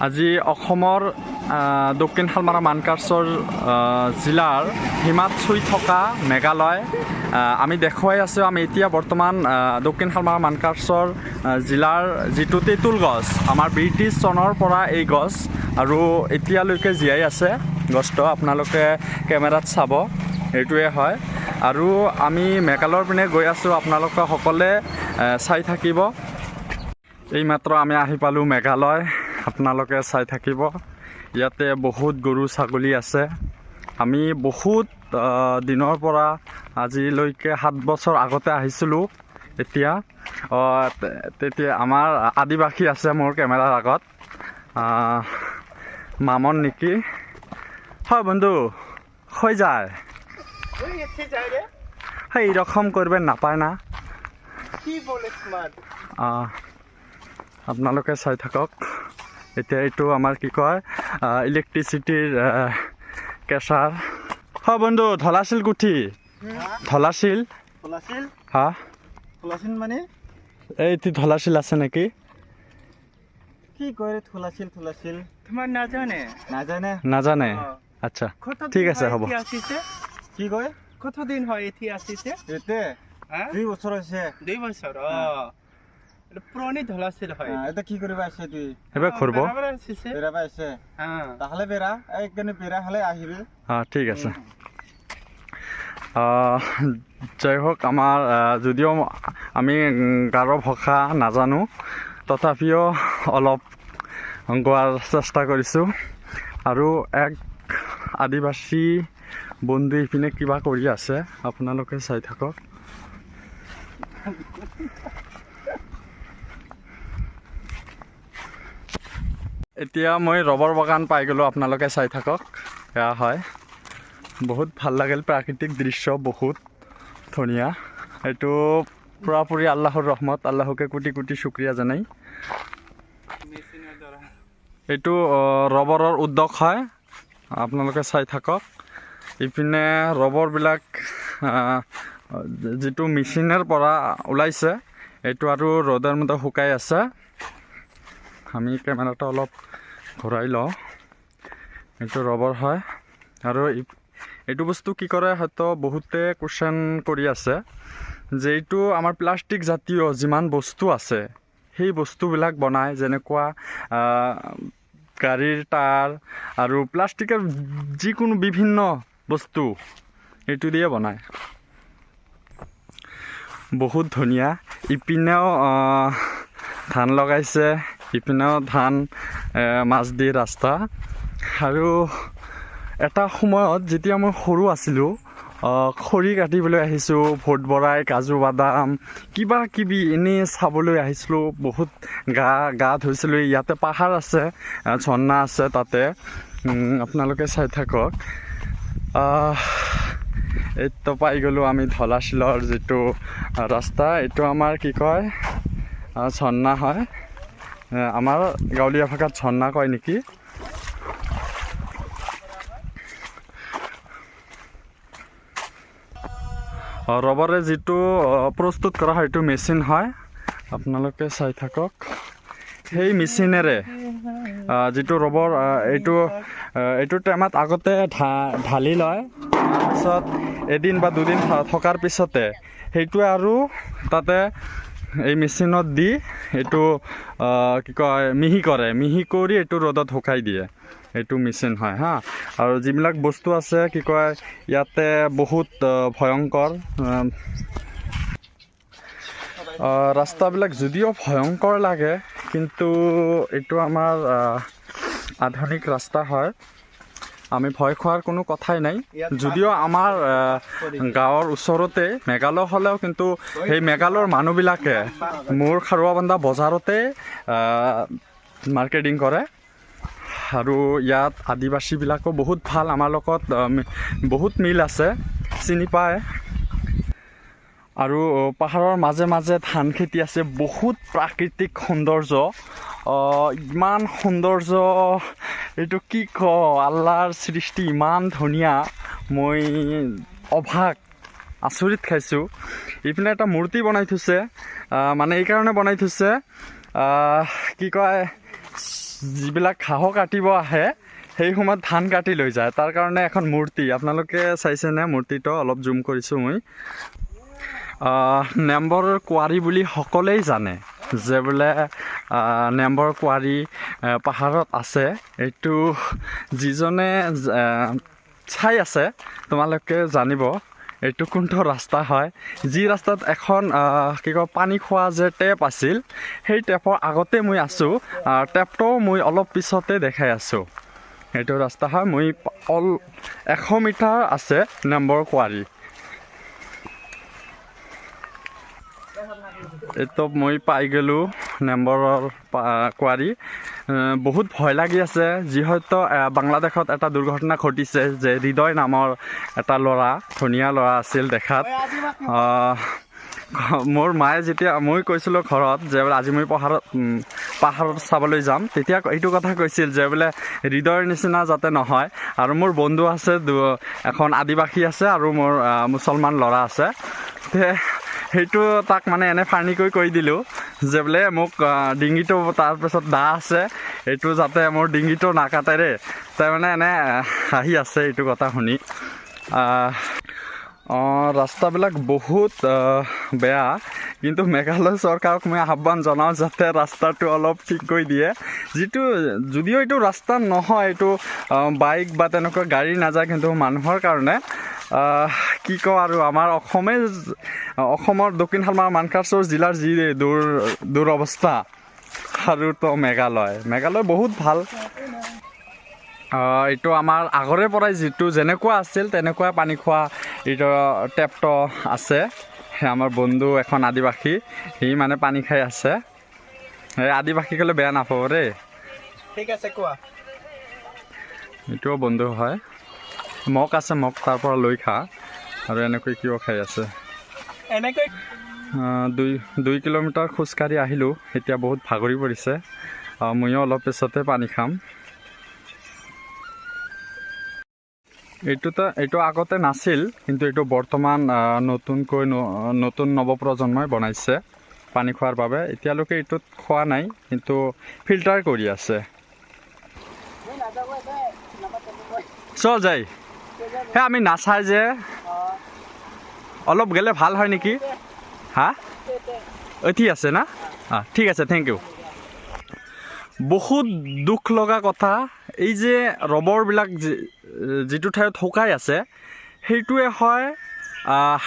আজি অসমৰ দক্ষিণ শালমাৰা মানকাছৰ জিলাৰ সীমাত চুই থকা মেঘালয় আমি দেখুৱাই আছোঁ। আমি এতিয়া বৰ্তমান দক্ষিণ শালমাৰা মানকাছৰ জিলাৰ যিটো তেঁতুল গছ, আমাৰ ব্ৰিটিছ চনৰ পৰা এই গছ আৰু এতিয়ালৈকে জীয়াই আছে গছটো। আপোনালোকে কেমেৰাত চাব, এইটোৱে হয়। আৰু আমি মেঘালয়ৰ পিনে গৈ আছোঁ, আপোনালোকে সকলোৱে চাই থাকিব। এইমাত্ৰ আমি আহি পালোঁ মেঘালয়, আপোনালোকে চাই থাকিব। ইয়াতে বহুত গৰু ছাগলী আছে। আমি বহুত দিনৰ পৰা আজিলৈকে 7 বছৰ আগতে আহিছিলোঁ। তেতিয়া আমাৰ আদিবাসী আছে মোৰ কেমেৰাৰ আগত, মামন নেকি? হয় বন্ধু, হৈ যায় সেই ৰকম কৰিব নাপায় না। আপোনালোকে চাই থাকক। এতিয়া এইটো আমাৰ কি কয় ইলেক্ট্ৰিচিটিৰ কেঁচাৰ। হয় বন্ধু, ধলাশিল কুঠি ধলাশিল হা মানে এইটো ধলাশিল আছে নেকি? কি কৰে থলাছিল তোমাৰ নাজানে। আচ্ছা ঠিক আছে, হ'ব। কি কয় কতদিন হয় এটি আসিছে? এতে 2 বছৰ হৈছে। 2 বছৰ। এটা পুৰনি ধলাছিল হয়। এটা কি কৰিবা আছে তুই? এবাৰ ঘূৰিব বেৰাবা আছে। তাহলে বেৰা একজনে বেৰা হলে আহিবি। ঠিক আছে। যাই হোক, আমাৰ যদিও আমি গাৰো ভাষা নাজানো, তথাপিও অলপ গোৱাৰ চেষ্টা কৰিছোঁ। আৰু এক আদিবাসী বন্ধু ইপিনে কিবা কৰি আছে, আপোনালোকে চাই থাকক। এতিয়া মই ৰবৰ বাগান পাই গ'লোঁ, আপোনালোকে চাই থাকক। এয়া হয়, বহুত ভাল লাগিল, প্ৰাকৃতিক দৃশ্য বহুত ধুনীয়া। এইটো পুৰাপুৰি আল্লাহৰ ৰহমত, আল্লাহকে কোটি কোটি শুক্ৰিয়া জনাই। এইটো ৰবৰৰ উদ্যোগ হয়, আপোনালোকে চাই থাকক। ইপিনে ৰবৰবিলাক যিটো মেচিনৰ পৰা ওলাইছে, এইটো আৰু ৰ'দৰ মতে শুকাই আছে। আমি কেমেৰাটো অলপ ঘূৰাই লওঁ। এইটো ৰবৰ হয়। আৰু এইটো বস্তু কি কৰে, হয়তো বহুতে কুৱেশ্যন কৰি আছে যে এইটো আমাৰ প্লাষ্টিক জাতীয় যিমান বস্তু আছে সেই বস্তুবিলাক বনায়, যেনেকুৱা গাড়ীৰ টায়াৰ আৰু প্লাষ্টিকৰ যিকোনো বিভিন্ন বস্তু এইটো দিয়ে বনায়। বহুত ধুনীয়া। ইপিনেও ধান লগাইছে, ইপিনেও ধান মাছ দি ৰাস্তা। আৰু এটা সময়ত যেতিয়া মই সৰু আছিলোঁ, খৰি কাটিবলৈ আহিছোঁ, ভোট বৰাই, কাজু বাদাম কিবা কিবি এনেই চাবলৈ আহিছিলোঁ। বহুত গা ধুইছিলোঁ। ইয়াতে পাহাৰ আছে, ঝৰ্ণা আছে তাতে, আপোনালোকে চাই থাকক। এইটো পাই গ'লোঁ আমি ধলাশিলৰ যিটো ৰাস্তা। এইটো আমাৰ কি কয় ঝৰ্ণা হয়, আমাৰ গাঁৱলীয়া ভাষাত ঝৰ্ণা কয় নেকি। ৰবৰে যিটো প্ৰস্তুত কৰা হয় এইটো মেচিন হয়, আপোনালোকে চাই থাকক। সেই মেচিনেৰে যিটো ৰবৰ এইটো টেমাত আগতে ঢালি লয়, তাৰপিছত এদিন বা দুদিন থকাৰ পিছতে সেইটোৱে আৰু তাতে এই মেচিনত দি এইটো কি কয় মিহি কৰি এইটো ৰ'দত শুকাই দিয়ে। এইটো মেচিন হয় হা। আৰু যিবিলাক বস্তু আছে কি কয় ইয়াতে বহুত ভয়ংকৰ ৰাস্তাবিলাক যদিও ভয়ংকৰ লাগে, কিন্তু এইটো আমাৰ আধুনিক ৰাস্তা হয়। আমি ভয় খোৱাৰ কোনো কথাই নাই। যদিও আমাৰ গাঁৱৰ ওচৰতে মেঘালয় হ'লেও, কিন্তু সেই মেঘালয়ৰ মানুহবিলাকে মোৰ খাৰুৱাবান্ধা বজাৰতে মাৰ্কেটিং কৰে। আৰু ইয়াত আদিবাসীবিলাকো বহুত ভাল, আমাৰ লগত বহুত মিল আছে, চিনি পায়। আৰু পাহাৰৰ মাজে মাজে ধান খেতি আছে, বহুত প্ৰাকৃতিক সৌন্দৰ্য। ইমান সৌন্দৰ্য, এইটো কি আল্লাহৰ সৃষ্টি ইমান ধুনীয়া, মই অভাগ আচৰিত খাইছোঁ। ইপিনে এটা মূৰ্তি বনাই থৈছে, মানে এইকাৰণে বনাই থৈছে কি কয় যিবিলাক ঘাঁহ কাটিব আহে সেই সময়ত ধান কাটি লৈ যায় তাৰ কাৰণে এখন মূৰ্তি আপোনালোকে চাইছেনে মূৰ্তিটো অলপ জুম কৰিছোঁ মই নেম্বৰ কোৱাৰী বুলি সকলোৱেই জানে যে বোলে নেম্বৰ কোৱাৰী পাহাৰত আছে এইটো যিজনে চাই আছে তোমালোকে জানিব এইটো কোনটো ৰাস্তা হয় যি ৰাস্তাত এখন কি কয় পানী খোৱা যে টেপ আছিল সেই টেপৰ আগতে মই আছোঁ টেপটো মই অলপ পিছতে দেখাই আছোঁ এইটো ৰাস্তা হয় মই 100 মিটাৰ আছে নম্বৰ কোৱাৰী এইটো মই পাই গ'লোঁ নম্বৰৰ কোৱাৰী বহুত ভয় লাগি আছে যিহেতু বাংলাদেশত এটা দুৰ্ঘটনা ঘটিছে যে হৃদয় নামৰ এটা ল'ৰা ধুনীয়া ল'ৰা আছিল দেখাত মোৰ মায়ে যেতিয়া মই কৈছিলোঁ ঘৰত যে আজি মই পাহাৰত চাবলৈ যাম তেতিয়া এইটো কথা কৈছিল যে বোলে হৃদয়ৰ নিচিনা যাতে নহয় আৰু মোৰ বন্ধু আছে এখন আদিবাসী আছে আৰু মোৰ মুছলমান ল'ৰা আছে সেইটো তাক মানে এনে ফাৰ্নিকৈ কৈ দিলোঁ যে বোলে মোক ডিঙিটো তাৰপিছত দা আছে এইটো যাতে মোৰ ডিঙিটো নাকাটেৰে তাই মানে এনে হাঁহি আছে এইটো কথা শুনি ৰাস্তাবিলাক বহুত বেয়া কিন্তু মেঘালয় চৰকাৰক মই আহ্বান জনাওঁ যাতে ৰাস্তাটো অলপ ঠিক কৰি দিয়ে যদিও এইটো ৰাস্তা নহয় এইটো বাইক বা তেনেকুৱা গাড়ী নাযায় কিন্তু মানুহৰ কাৰণে কি কওঁ আৰু আমাৰ অসমৰ দক্ষিণ শালমাৰা মানকাচৰ জিলাৰ যি দুৰৱস্থা আৰু তো মেঘালয় বহুত ভাল এইটো আমাৰ আগৰে পৰাই যেনেকুৱা আছিল তেনেকুৱা পানী খোৱা এইটো টেপটো আছে আমাৰ বন্ধু এখন আদিবাসী সি মানে পানী খাই আছে এই আদিবাসী ক'লে বেয়া নাপাব দেই ঠিক আছে কোৱা এইটোও বন্ধু হয় মগ আছে মগ তাৰ পৰা লৈ খা আৰু এনেকৈ কিয় খাই আছে এনেকৈ 2 কিলোমিটাৰ খোজকাঢ়ি আহিলোঁ এতিয়া বহুত ভাগৰি পৰিছে ময়ো অলপ পিছতে পানী খাম এইটো আগতে নাছিল কিন্তু এইটো বৰ্তমান নতুন নৱপ্ৰজন্মই বনাইছে পানী খোৱাৰ বাবে এতিয়ালৈকে এইটোত খোৱা নাই কিন্তু ফিল্টাৰ কৰি আছে চল যাই আমি নাচাই যে অলপ গেলে ভাল হয় নেকি হা ঠিক আছে না ঠিক আছে থেংক ইউ বহুত দুখ লগা কথা এই যে ৰবৰবিলাক যিটো ঠাইত শুকাই আছে সেইটোৱে হয়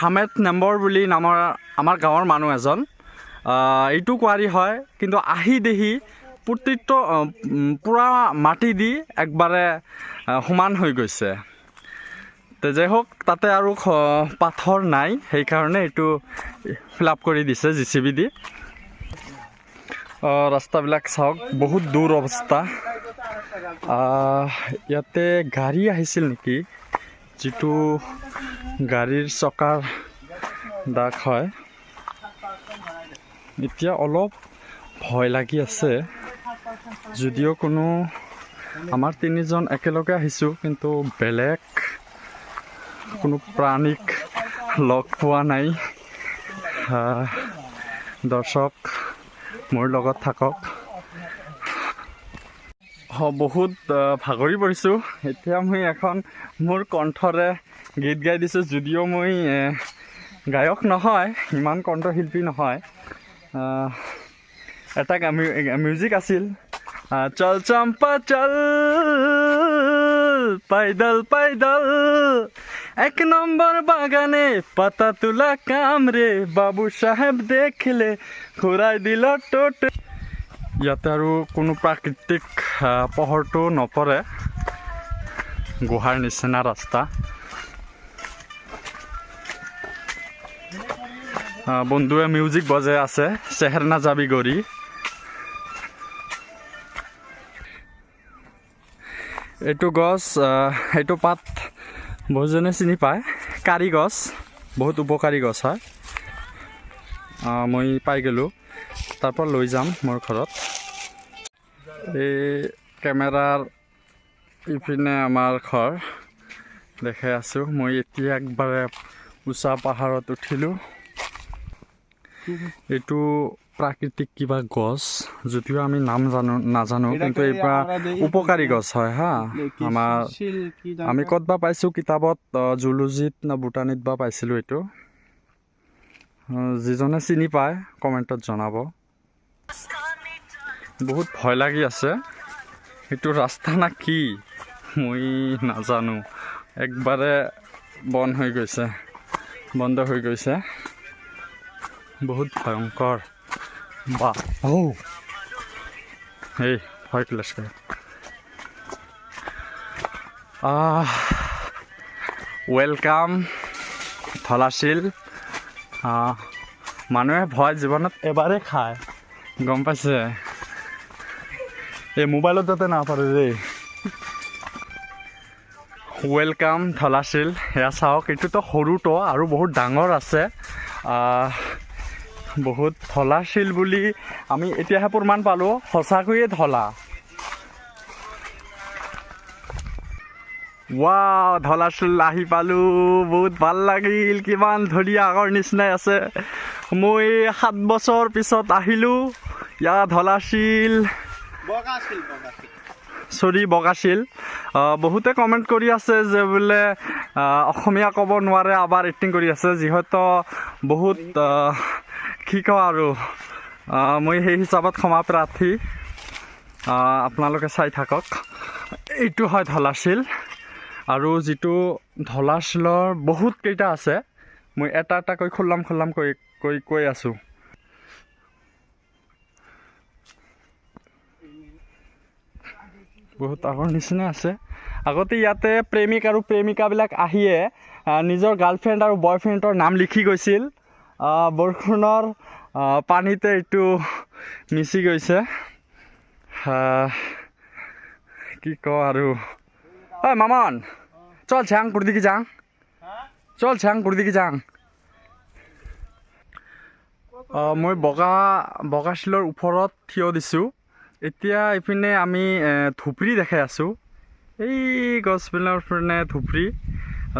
হামেদ নম্বৰ বুলি নামৰ আমাৰ গাঁৱৰ মানুহ এজন এইটো কোৱাৰী হয় কিন্তু আহি দেহি প্ৰতিটো পূৰা মাটি দি একবাৰে সমান হৈ গৈছে যাই হওক তাতে আৰু পাথৰ নাই সেইকাৰণে এইটো ফিল আপ কৰি দিছে JCB দি ৰাস্তাবিলাক চাওক বহুত দূৰ অৱস্থা ইয়াতে গাড়ী আহিছিল নেকি যিটো গাড়ীৰ চকাৰ দাগ হয় এতিয়া অলপ ভয় লাগি আছে যদিও আমাৰ 3জন একেলগে আহিছোঁ কিন্তু বেলেগ কোনো প্ৰাণীক লগ পোৱা নাই দৰ্শক মোৰ লগত থাকক বহুত ভাগৰি পৰিছোঁ এতিয়া মই এখন মোৰ কণ্ঠৰে গীত গাই দিছোঁ যদিও মই গায়ক নহয় ইমান কণ্ঠশিল্পী নহয় এটা মিউজিক আছিল চল চম্পা চল পাইদল পাইদল 1 নম্বৰ বাগানে পাতা তোলা কাম ৰে বাবু সাহেব দেখিলে ঘূৰাই দিল টোট ইয়াতে আৰু কোনো প্ৰাকৃতিক পোহৰটো নপৰে গুহাৰ নিচিনা ৰাস্তা বন্ধুৱে মিউজিক বজাই আছে চেহেৰ না যাবি গৰি এইটো গছ এইটো পাত বহুজনে চিনি পায় কাৰি গছ বহুত উপকাৰী গছ হয় মই পাই গ'লোঁ তাৰ পৰা লৈ যাম মোৰ ঘৰত এই কেমেৰাৰ ইপিনে আমাৰ ঘৰ দেখাই আছোঁ মই এতিয়া একবাৰে উষা পাহাৰত উঠিলোঁ এইটো প্ৰাকৃতিক কিবা গছ যদিও আমি নাম নাজানো কিন্তু এইবাৰ উপকাৰী গছ হয় হা আমাৰ আমি ক'ত বা পাইছোঁ কিতাপত জুলজিত না বুটানিত বা পাইছিলোঁ এইটো যিজনে চিনি পায় কমেণ্টত জনাব বহুত ভয় লাগি আছে এইটো ৰাস্তা না কি মই নাজানো একবাৰে বন্ধ হৈ গৈছে বহুত ভয়ংকৰ বা এই ভয় ক্লাছ কৰে ৱেলকাম ধলাশিল মানুহে ভয় জীৱনত এবাৰেই খায় গম পাইছে এই মোবাইলত যাতে নাপাৰে দেই ৱেলকাম ধলাশিল এয়া চাওক এইটোতো সৰুটো আৰু বহুত ডাঙৰ আছে বহুত ধলাশিল বুলি আমি এতিয়াহে প্ৰমাণ পালোঁ সঁচাকৈয়ে ধলা ৱাও ধলাশিল আহি পালোঁ বহুত ভাল লাগিল কিমান ধুনীয়া আগৰ নিচিনাই আছে মই 7 বছৰ পিছত আহিলোঁ ইয়াৰ ধলাশিল বগাশিল বহুতে কমেণ্ট কৰি আছে যে বোলে অসমীয়া ক'ব নোৱাৰে আবাৰ এক্টিং কৰি আছে যিহেতু বহুত কি কওঁ আৰু মই সেই হিচাপত ক্ষমা প্ৰাৰ্থী আপোনালোকে চাই থাকক এইটো হয় ধলাশিল আৰু যিটো ধলাশিলৰ বহুত কেইটা আছে মই এটা এটাকৈ খোলাম কৈ আছোঁ বহুত আগৰ নিচিনা আছে আগতে ইয়াতে প্ৰেমিক আৰু প্ৰেমিকাবিলাক আহিয়ে নিজৰ গাৰ্লফ্ৰেণ্ড আৰু বয়ফ্ৰেণ্ডৰ নাম লিখি গৈছিল বৰষুণৰ পানীতে এইটো মিচি গৈছে কি কওঁ আৰু ঐ মামন চল চাং কুৰ্দিকে যাং মই বগাশিলৰ ওপৰত থিয় দিছোঁ এতিয়া এইপিনে আমি ধুপৰি দেখাই আছোঁ এই গছবিলাকৰ পিনে ধুপৰি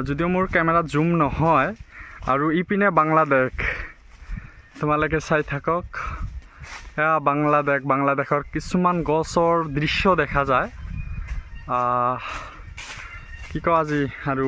যদিও মোৰ কেমেৰাত জুম নহয় আৰু ইপিনে বাংলাদেশ তোমালোকে চাই থাকক এয়া বাংলাদেশৰ কিছুমান গছৰ দৃশ্য দেখা যায় কি কওঁ আজি আৰু